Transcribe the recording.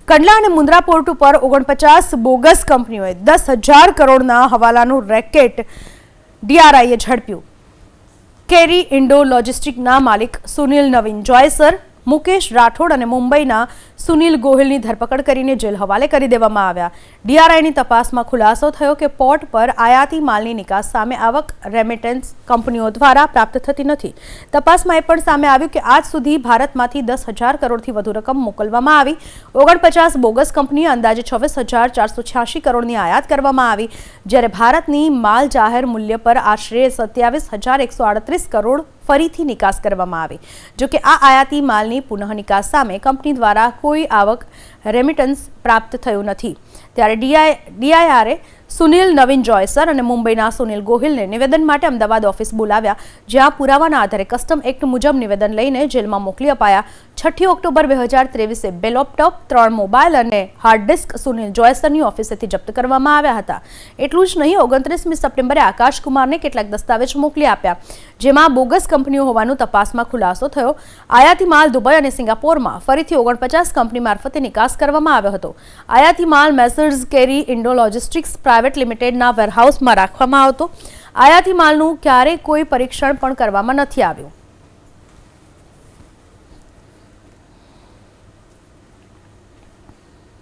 કંડલા અને મુન્દ્રા પોર્ટ ઉપર 49 બોગસ કંપનીઓએ 10,000 કરોડના હવાલાનું રેકેટ ડીઆરઆઈએ ઝડપ્યું। કેરી ઇન્ડો લોજિસ્ટિકના માલિક સુનિલ નવીન જોયસર, મુકેશ રાઠોડ અને મુંબઈના સુનિલ ગોહિલની ધરપકડ કરીને જેલ હવાલે કરી દેવામાં આવ્યા। ડીઆરઆઈની તપાસમાં ખુલાસો થયો કે પોર્ટ પર આયાતી માલની નિકાસ સામે આવક રેમિટન્સ કંપનીઓ દ્વારા પ્રાપ્ત થતી નથી। તપાસમાં એ પણ સામે આવ્યું કે આજ સુધી ભારતમાંથી 10,000 કરોડથી વધુ રકમ મોકલવામાં આવી। 49 બોગસ કંપનીએ અંદાજે 26,486 કરોડની આયાત કરવામાં આવી, જ્યારે ભારતની માલ જાહેર મૂલ્ય પર આશરે 27,138 કરોડ ફરીથી નિકાસ કરવામાં આવી। જો કે આ આયાતી માલની પુનઃ નિકાસ સામે કંપની દ્વારા કોઈ આવક રેમિટન્સ પ્રાપ્ત થયું નથી। ત્યારે ડીઆઈઆરે સુનિલ નવીન જોયસર અને મુંબઈના સુનિલ ગોહિલને નિવેદન માટે અમદાવાદ ઓફિસ બોલાવ્યા, જ્યાં પુરાવાના આધારે કસ્ટમ એક્ટ મુજબ નિવેદન લઈને જેલમાં મોકલી અપાયા। 6 ઓક્ટોબર 2023 બે લેપટોપ, 3 મોબાઈલ અને હાર્ડ ડિસ્ક સુનિલ જોયસરની ઓફિસેથી જપ્ત કરવામાં આવ્યા હતા। એટલું જ નહીં, 29મી સપ્ટેમ્બરે આકાશ કુમારને કેટલાક દસ્તાવેજ મોકલી આપ્યા, જેમાં બોગસ કંપનીઓ હોવાનું તપાસમાં ખુલાસો થયો। આયાતી માલ દુબઈ અને સિંગાપોરમાં ફરીથી 49 કંપની મારફતે નિકાસ કરવામાં આવ્યો હતો। આયાતી માલ મેસર્સ કેરી ઇન્ડો લોજિસ્ટિક્સ પ્રાઇવેટ લિમિટેડના વેરહાઉસમાં રાખવામાં આવતો। આયાતી માલનું ક્યારેય કોઈ પરીક્ષણ પણ કરવામાં નથી આવ્યું।